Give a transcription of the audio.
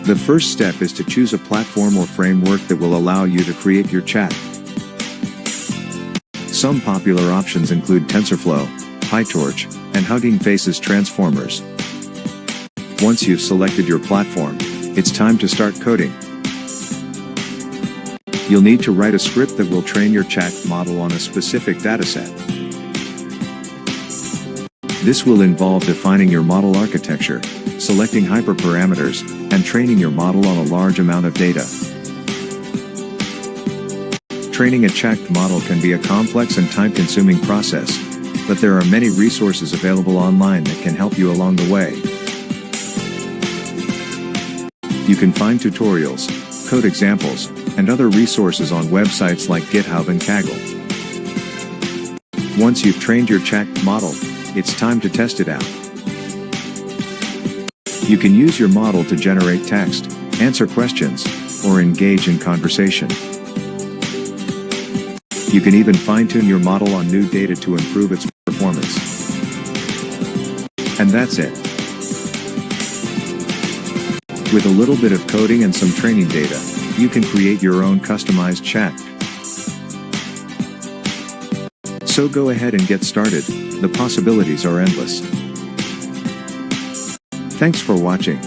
The first step is to choose a platform or framework that will allow you to create your chat. Some popular options include TensorFlow, PyTorch, and Hugging Face's transformers. Once you've selected your platform, it's time to start coding. You'll need to write a script that will train your chat model on a specific dataset. This will involve defining your model architecture, selecting hyperparameters, and training your model on a large amount of data. Training a chat model can be a complex and time-consuming process, but there are many resources available online that can help you along the way. You can find tutorials, code examples, and other resources on websites like GitHub and Kaggle. Once you've trained your chat model, it's time to test it out. You can use your model to generate text, answer questions, or engage in conversation. You can even fine-tune your model on new data to improve its performance. And that's it. With a little bit of coding and some training data, you can create your own customized chat. So go ahead and get started, the possibilities are endless. Thanks for watching.